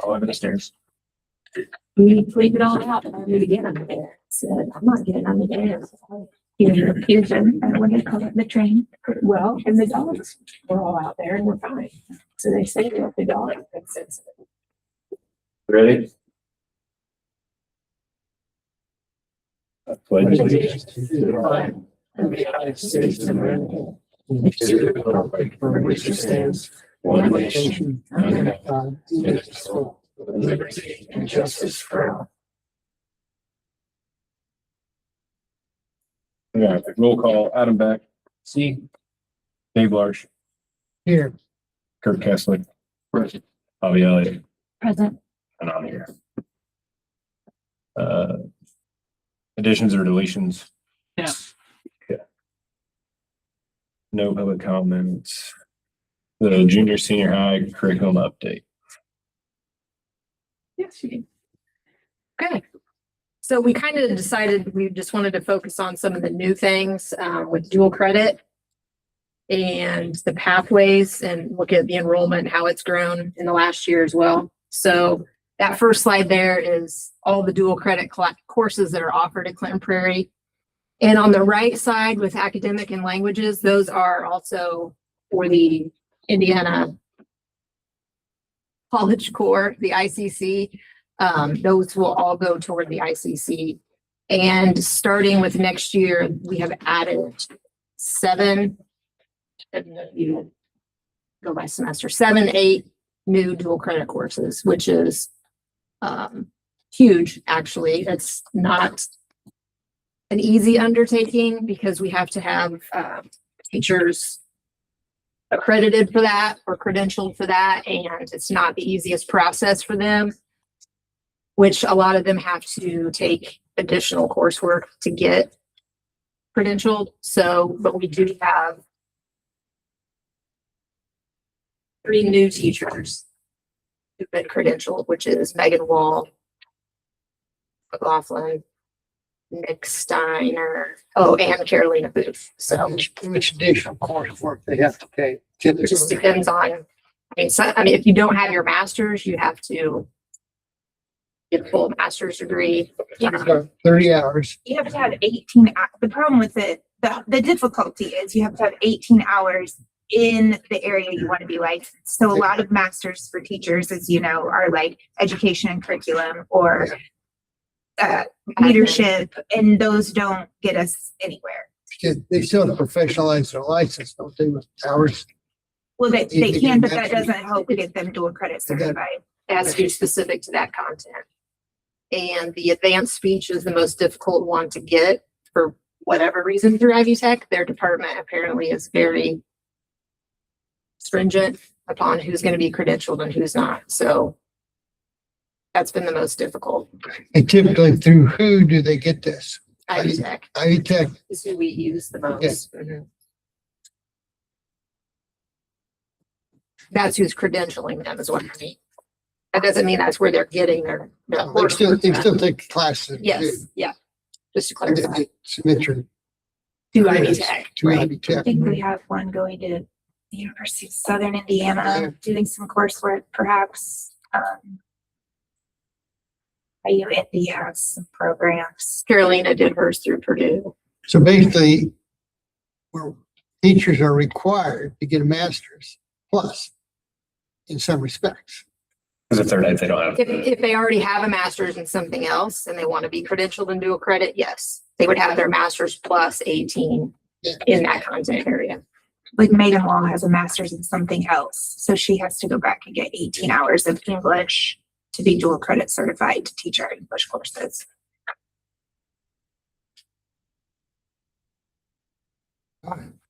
All over the stairs. We cleaned it all out and I knew to get under there. Said, I'm not getting under there. Here's what do you call it, the train? Well, and the dogs were all out there and we're fine. So they say that the dog is sensitive. Ready? Pledge allegiance to the flag of the United States of America, and to the republic for which it stands, one nation, under God, indivisible, with liberty and justice for all. Yeah, roll call. Adam Beck. See. Dave Larsh. Here. Kirk Kessler. Present. Bobby Elliott. Present. And I'm here. Additions or deletions? Yeah. Okay. No public comments. The junior senior high curriculum update. Yes, you do. Okay. So we kind of decided we just wanted to focus on some of the new things with dual credit and the pathways and look at the enrollment and how it's grown in the last year as well. So that first slide there is all the dual credit courses that are offered at Clinton Prairie. And on the right side with academic and languages, those are also for the Indiana College Core, the ICC. Those will all go toward the ICC. And starting with next year, we have added 7, and you go by semester, 7, 8 new dual credit courses, which is huge, actually. It's not an easy undertaking because we have to have teachers accredited for that or credentialed for that, and it's not the easiest process for them, which a lot of them have to take additional coursework to get credentialed. So, but we do have 3 new teachers who've been credentialed, which is Megan Wall, McLaughlin, Nick Steiner, and Carolina Booth. So Which additional coursework they have to take? it just depends on, if you don't have your master's, you have to get a full master's degree. 30 hours. You have to have 18. The problem with it, the difficulty is you have to have 18 hours in the area you want to be licensed. So a lot of masters for teachers, as you know, are like education and curriculum or leadership, and those don't get us anywhere. They still have to professionalize their license, don't they, with hours? Well, they can, but that doesn't help get them dual credit certified. It has to be specific to that content. And the advanced speech is the most difficult one to get for whatever reason through Ivy Tech. Their department apparently is very stringent upon who's going to be credentialed and who's not. So that's been the most difficult. And typically through who do they get this? Ivy Tech Ivy Tech. is who we use the most. Mhm. That's who's credentialing them is what I mean. That doesn't mean that's where they're getting their They still take classes. Yes, yeah. Just to And clarify. they submit your To Ivy Tech. to right. Ivy I Tech. think we have one going to the University of Southern Indiana, doing some coursework, perhaps. IUND has some programs. Carolina did hers through Purdue. So basically, where teachers are required to get a master's plus in some respects. Because if they don't have. If they already have a master's in something else and they want to be credentialed and dual credit, yes, they would have their master's plus 18 in that content area. Like Megan Wall has a master's in something else, so she has to go back and get 18 hours of English to be dual credit certified to teach our English courses.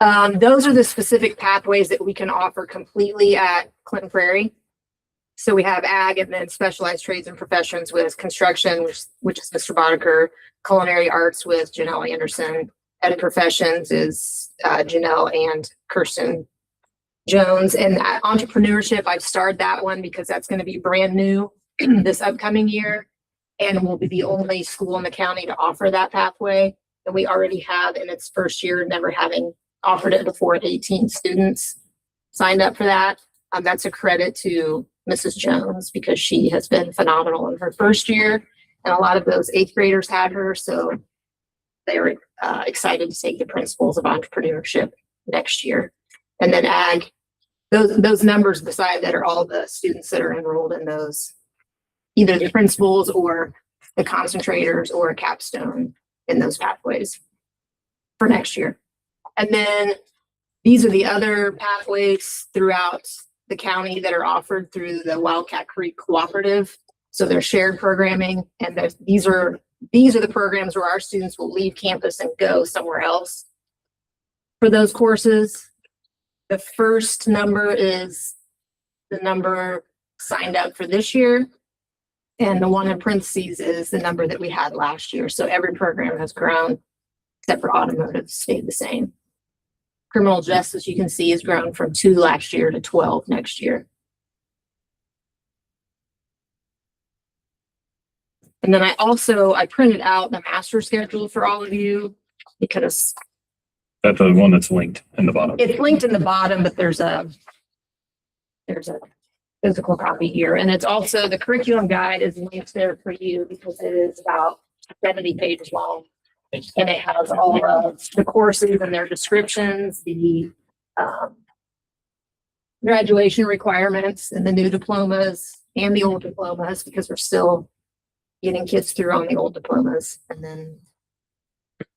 Those are the specific pathways that we can offer completely at Clinton Prairie. So we have ag and then specialized trades and professions with construction, which is Mr. Boddicker, culinary arts with Janelle Anderson, ed professions is Janelle and Kirsten Jones, and entrepreneurship, I've started that one because that's going to be brand new this upcoming year, and we'll be the only school in the county to offer that pathway. And we already have in its first year, never having offered it before, 18 students signed up for that. That's a credit to Mrs. Jones, because she has been phenomenal in her first year. And a lot of those eighth graders had her, so they were excited to take the principles of entrepreneurship next year. And then ag, those numbers beside that are all the students that are enrolled in those, either the principals or the concentrators or a capstone in those pathways for next year. And then these are the other pathways throughout the county that are offered through the Wildcat Creek Cooperative. So they're shared programming, and these are the programs where our students will leave campus and go somewhere else for those courses. The first number is the number signed up for this year. And the one in parentheses is the number that we had last year. So every program has grown, except for automotive stayed the same. Criminal justice, you can see, has grown from 2 last year to 12 next year. And then I printed out the master schedule for all of you because That's the one that's linked in the bottom. it's linked in the bottom, but there's a physical copy here. And it's also, the curriculum guide is linked there for you because it is about 70 pages long. And it has all of the courses and their descriptions, the graduation requirements and the new diplomas and the old diplomas, because we're still getting kids through on the old diplomas. And then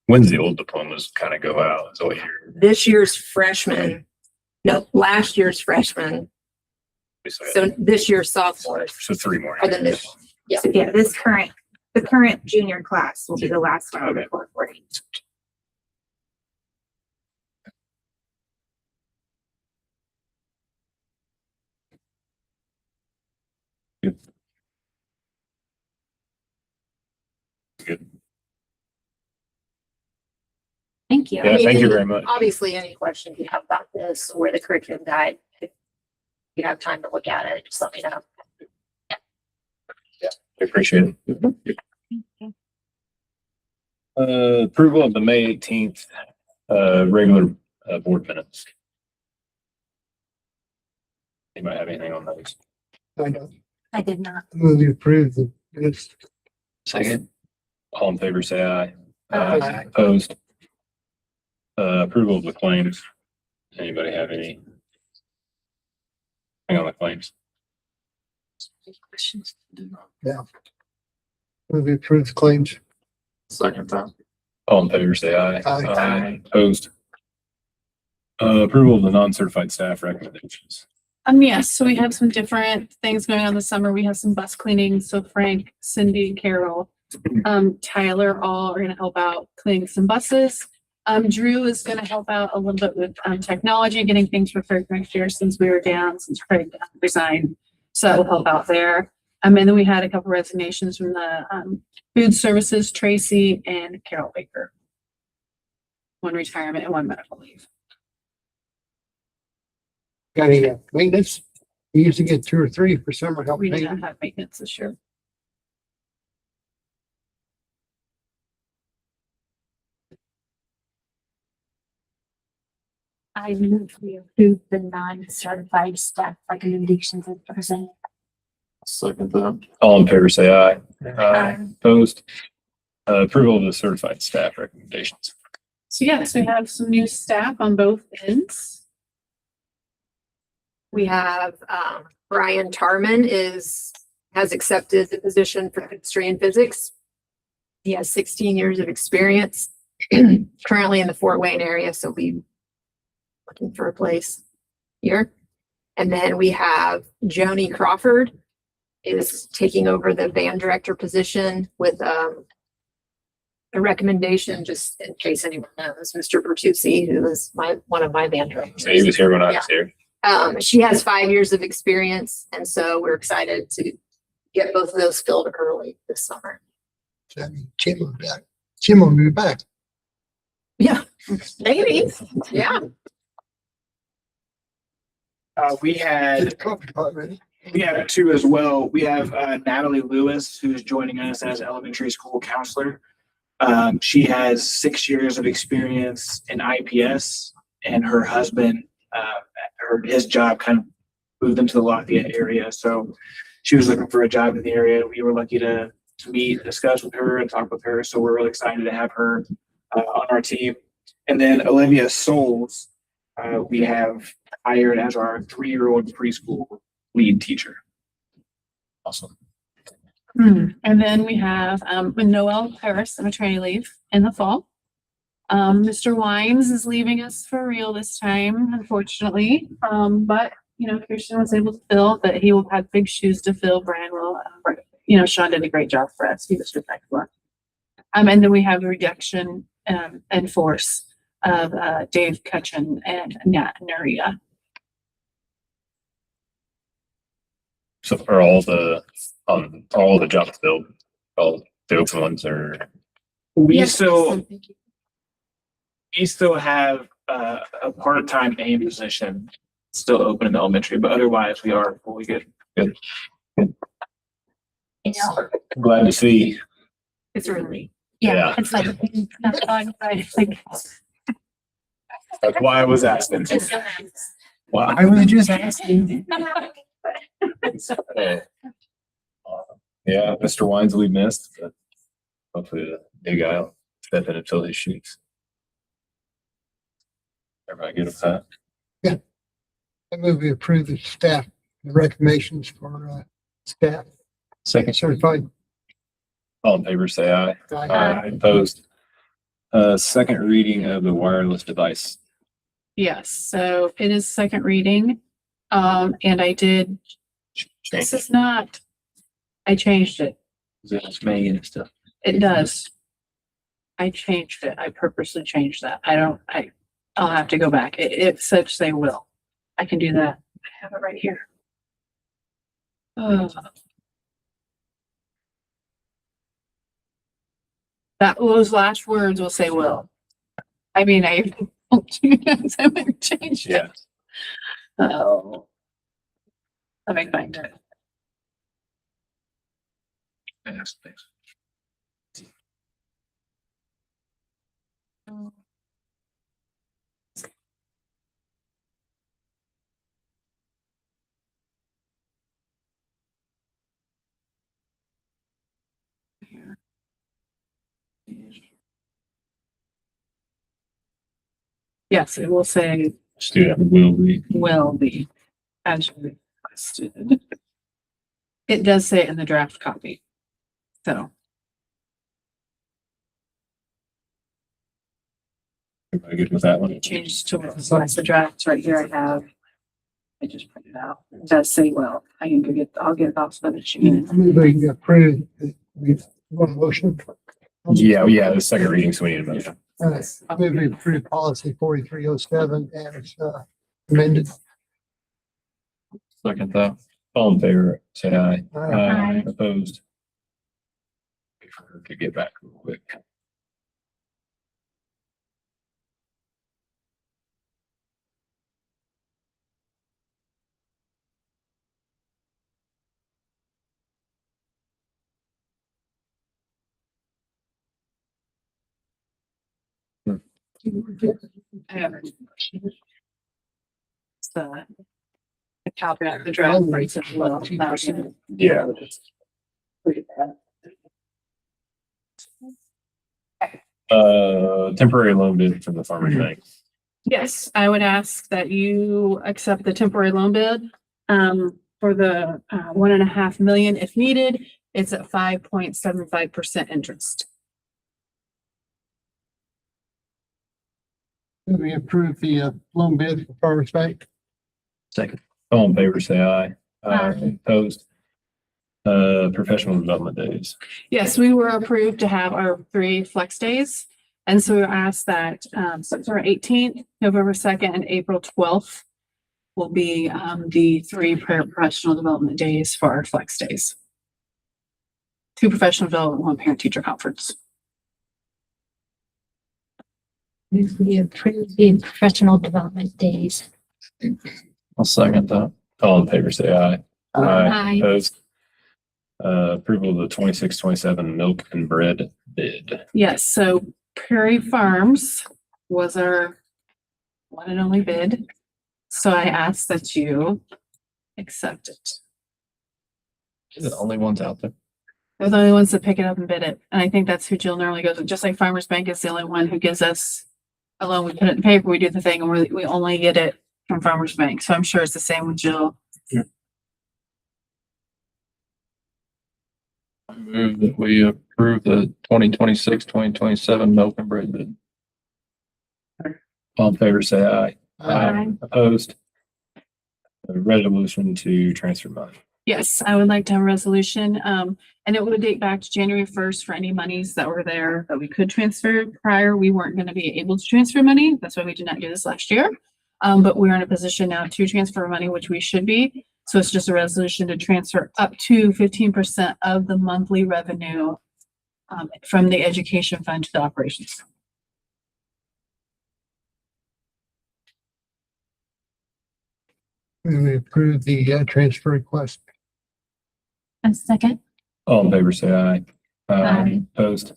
When's the old diplomas kind of go out? Is all here. last year's freshmen. So this year's sophomores So 3 more. are the new. Yeah. So yeah, the current junior class will be the last one Okay. before 40. Good. Thank you. Yeah, thank you very much. Obviously, any questions you have about this or the curriculum guide, if you have time to look at it, just let me know. I appreciate it. Approval of the May 18th, regular, board minutes. Anybody have anything on those? I don't I did not. move to approve the minutes. Second. All in favor, say aye. Aye. Opposed? Approval of the claims. Anybody have any? Hang on the claims. Questions? Move to approve the claims. Second time. All in favor, say aye. Aye. Opposed? Approval of the non-certified staff recommendations. Yes, so we have some different things going on this summer. We have some bus cleaning. So Frank, Cindy, Carol, Tyler, all are gonna help out cleaning some buses. Drew is gonna help out a little bit with technology, getting things prepared for next year since we were down, since Craig resigned. So that will help out there. And then we had a couple resignations from the food services, Tracy and Carol Baker. One retirement and one medical leave. Got any maintenance? We used to get 2 or 3 for summer help. We do maintenance. not have maintenance this year. I move we approve the non-certified staff recommendations as presented. Second that. All in favor, say aye. Opposed? Approval of the certified staff recommendations. So yes, we have some new staff on both ends. We have, Brian Tarman has accepted the position for history and physics. He has 16 years of experience, currently in the Fort Wayne area, so we looking for a place here. And then we have Joni Crawford is taking over the band director position with, a recommendation, just in case anyone knows, Mr. Bertuzzi, who is one of my band directors. So he was here when I was here. She has 5 years of experience, and so we're excited to get both of those filled early this summer. That means Jim will be back. Jim will be back. Yeah, maybe. Yeah. We had, The coffee pot ready. we have 2 as well. We have Natalie Lewis, who's joining us as elementary school counselor. She has 6 years of experience in IPS, and her husband, his job kind of moved into the Lafayette area. So she was looking for a job in the area. We were lucky to meet, discuss with her and talk with her. So we're really excited to have her on our team. And then Olivia Souls, we have hired as our 3-year-old preschool lead teacher. Awesome. And then we have Noel Paris on maternity leave in the fall. Mr. Wines is leaving us for real this time, unfortunately. But Kirsten was able to fill, but he will have big shoes to fill. Brian will. Sean did a great job for us. He was respectful. And then we have a reduction in force of Dave Cutchin and Nat Nuria. So are all the jobs filled? All the open ones are, We Yes. still have a part-time aim position still open in the elementary, but otherwise we are fully good. glad to see. It's early. Yeah. It's like, That's why I was asking. it's Wow, I was just asking. Yeah, Mr. Wines we missed, but hopefully the new guy will step in and fill his shoes. Everybody good with that? I move we approve the staff recommendations for staff Second. certified. All in favor, say aye. Opposed. Second reading of the wireless device. Yes, so it is second reading. And I did, this is not, I changed it. It's May and stuff. It does. I changed it. I purposely changed that. I'll have to go back. It said they will. I can do that. I have it right here. Those last words will say will. I mean, I changed Yeah. it. Oh. Let me find it. Yes, thanks. Yes, it will say Student will be. as requested. It does say it in the draft copy. So, Everybody good with that one? it changed to, so that's the draft right here I have. I just printed it out. It does say will. I'll get it off so that she I can. move we approve. We've one motion. Yeah, the second reading, so we need a motion. I move we approve policy 4307 as amended. Second that. All in favor, say aye. Aye. Opposed. Wait for her to get back real quick. I have it. It's the copy of the draft. where it says will. Yeah. Temporary loan bid from the Farmers Bank. Yes, I would ask that you accept the temporary loan bid for the 1.5 million if needed. It's at 5.75% interest. We approve the loan bid for Farmers Bank. Second. All in favor, say aye. Aye. Opposed. Professional development days. Yes, we were approved to have our 3 flex days. And so we asked that September 18th, November 2nd, and April 12th will be the 3 professional development days for our flex days. 2 professional development, 1 parent teacher conference. We approve the professional development days. I'll second that. All in favor, say aye. Aye. Opposed. Approval of the 26-27 milk and bread bid. Yes, so Prairie Farms was our one and only bid. So I asked that you accept it. They're the only ones out there. They're the only ones that pick it up and bid it. And I think that's who Jill normally goes with. Just like Farmers Bank is the only one who gives us a loan. We put it in paper, we do the thing, and we only get it from Farmers Bank. So I'm sure it's the same with Jill. I move that we approve the 2026-2027 milk and bread bid. All in favor, say aye. Opposed? A resolution to transfer money. Yes, I would like to have a resolution, and it would date back to January 1st for any monies that were there that we could transfer. Prior, we weren't going to be able to transfer money. That's why we did not do this last year. But we're in a position now to transfer money, which we should be. So it's just a resolution to transfer up to 15% of the monthly revenue from the education fund to the operations. We approve the transfer request. A second. All in favor, say aye. Aye. Opposed?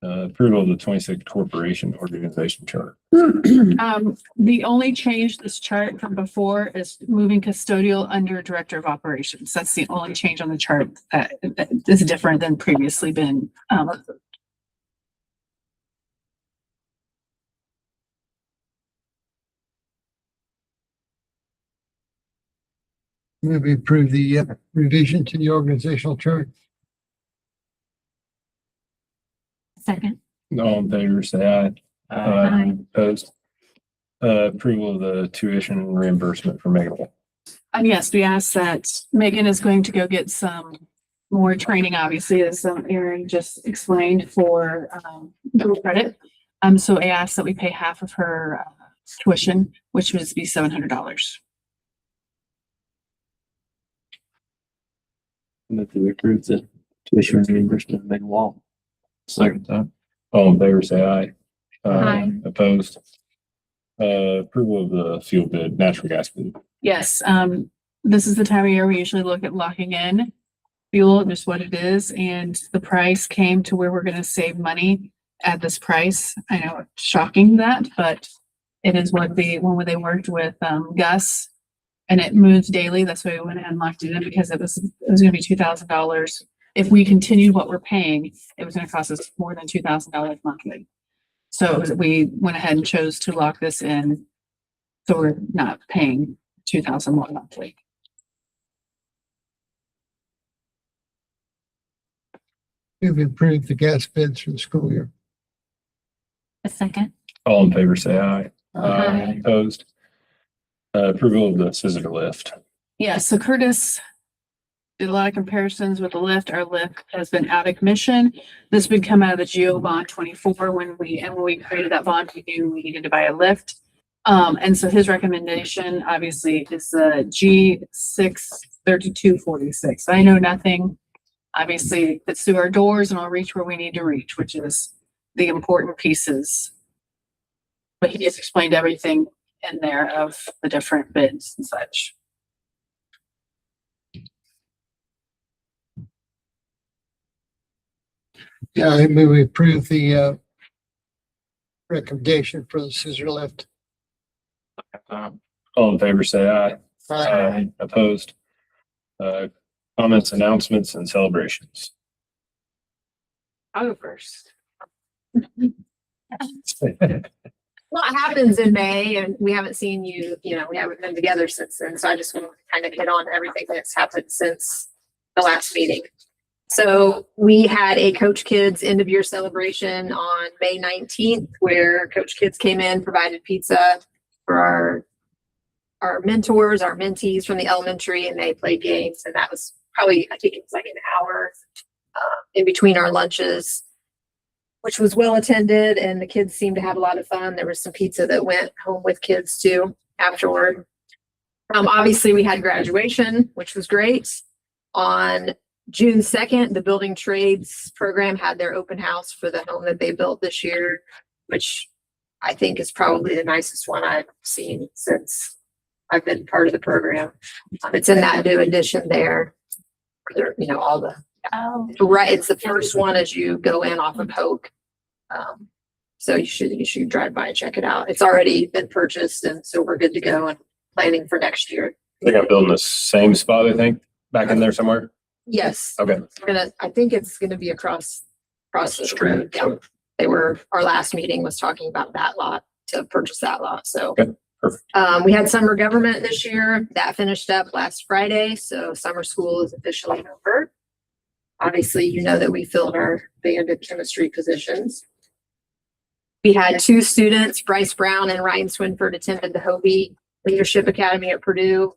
Approval of the 26 corporation organization chart. The only change this chart from before is moving custodial under director of operations. That's the only change on the chart that is different than previously been. We approve the revision to the organizational chart. Second. All in favor, say aye. Aye. Opposed? Approval of the tuition reimbursement for Megan. And yes, we asked that Megan is going to go get some more training, obviously, as Aaron just explained for dual credit. So I asked that we pay half of her tuition, which would be $700. That we approve the tuition reimbursement of Megan Wall. Second time. All in favor, say aye. Aye. Opposed? Approval of the fuel bid, natural gas bid. Yes, this is the time of year we usually look at locking in fuel, just what it is, and the price came to where we're gonna save money at this price. I know it's shocking that, but it is what when they worked with Gus, and it moves daily. That's why we went ahead and locked it in, because it was gonna be $2,000. If we continued what we're paying, it was gonna cost us more than $2,000 monthly. So we went ahead and chose to lock this in, so we're not paying $2,000 more monthly. We've approved the gas bids for the school year. A second. All in favor, say aye. Aye. Opposed? Approval of the scissor lift. Yeah, so Curtis did a lot of comparisons with the lift. Our lift has been out of commission. This would come out of the GO bond 24 when we created that bond, we knew we needed to buy a lift. And so his recommendation obviously is the G63246. I know nothing. Obviously, it's through our doors and I'll reach where we need to reach, which is the important pieces. But he just explained everything in there of the different bids and such. Yeah, I move we approve the recommendation for the scissor lift. All in favor, say aye. Opposed? Comments, announcements, and celebrations. I'll go first. Well, it happens in May and we haven't seen you, we haven't been together since then. So I just want to kind of hit on everything that's happened since the last meeting. So we had a Coach Kids end of year celebration on May 19th, where Coach Kids came in, provided pizza for our mentors, our mentees from the elementary, and they played games. And that was probably, I think it was like an hour in between our lunches, which was well attended, and the kids seemed to have a lot of fun. There was some pizza that went home with kids too afterward. Obviously we had graduation, which was great. On June 2nd, the building trades program had their open house for the home that they built this year, which I think is probably the nicest one I've seen since I've been part of the program. It's in that new addition there. All the, right. It's the first one as you go in off of Hoke. So you should drive by and check it out. It's already been purchased, and so we're good to go and planning for next year. They're gonna build in the same spot, I think, back in there somewhere. Yes. Okay. I think it's gonna be across the road. Yeah. Our last meeting was talking about that lot, to purchase that lot, so. Okay, perfect. We had summer government this year. That finished up last Friday, so summer school is officially over. Obviously, you know that we filled our band and chemistry positions. We had 2 students, Bryce Brown and Ryan Swinford, attended the Hobie Leadership Academy at Purdue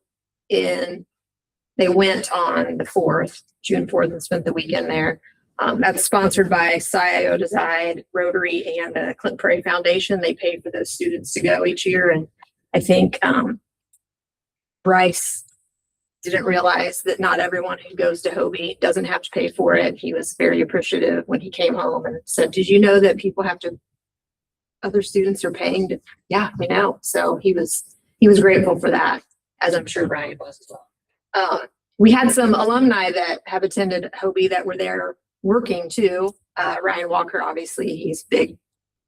they went on the 4th, June 4th, and spent the weekend there. That's sponsored by Psi Iota Xi, Rotary, and the Clinton Prairie Foundation. They pay for those students to go each year. And I think Bryce didn't realize that not everyone who goes to Hobie doesn't have to pay for it. He was very appreciative when he came home and said, "Did you know that other students are paying to?" Yeah, we know. So he was grateful for that, as I'm sure Brian was as well. We had some alumni that have attended Hobie that were there working too. Ryan Walker, obviously, he's big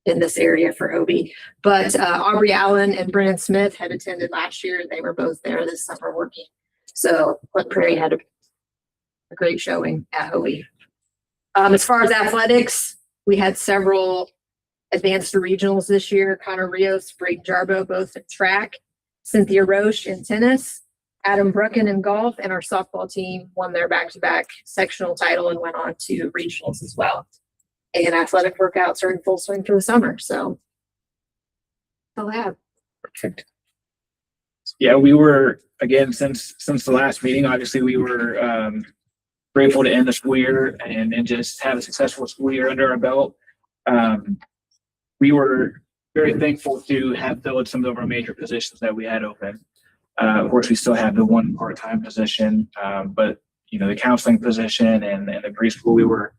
in this area for Hobie, but Aubrey Allen and Brennan Smith had attended last year. They were both there this summer working. So Clinton Prairie had a great showing at Hobie. As far as athletics, we had several advanced regionals this year. Connor Rios, Brayden Jarbo, both in track, Cynthia Roche in tennis, Adam Brucken in golf, and our softball team won their back-to-back sectional title and went on to regionals as well. And athletic workouts are in full swing for the summer, so that's all I have. Perfect. Yeah, we were, again, since the last meeting, obviously we were grateful to end the school year and just have a successful school year under our belt. We were very thankful to have filled some of our major positions that we had open. Of course, we still have the one part-time position, but the counseling position and the preschool, we were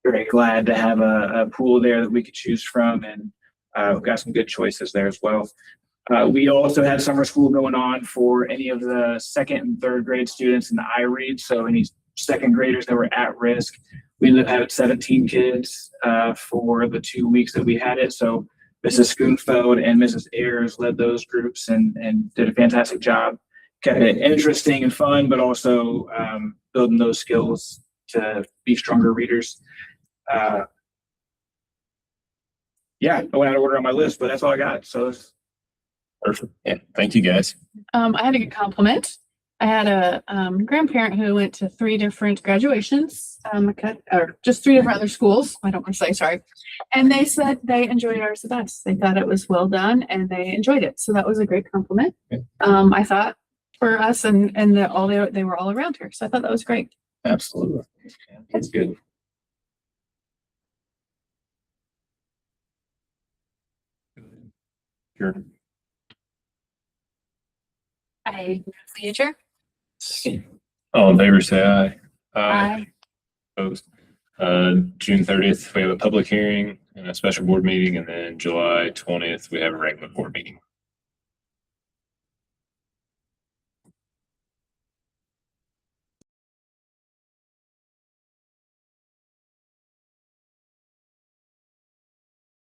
very glad to have a pool there that we could choose from, and we've got some good choices there as well. We also had summer school going on for any of the 2nd and 3rd grade students in the iRead. So any 2nd graders that were at risk, we ended up having 17 kids for the 2 weeks that we had it. So Mrs. Schoonfeld and Mrs. Ayers led those groups and did a fantastic job. Kept it interesting and fun, but also building those skills to be stronger readers. Yeah, I went out of order on my list, but that's all I got. So Perfect. Yeah. Thank you, guys. I had a good compliment. I had a grandparent who went to 3 different graduations, or just 3 different other schools. I don't want to say, sorry. And they said they enjoyed ours the best. They thought it was well done and they enjoyed it. So that was a great compliment. I thought for us and they were all around her. So I thought that was great. Absolutely. Yeah, that's good. Sure. Future. All in favor, say aye. Aye. Opposed. June 30th, we have a public hearing and a special board meeting, and then July 20th, we have a regular board meeting.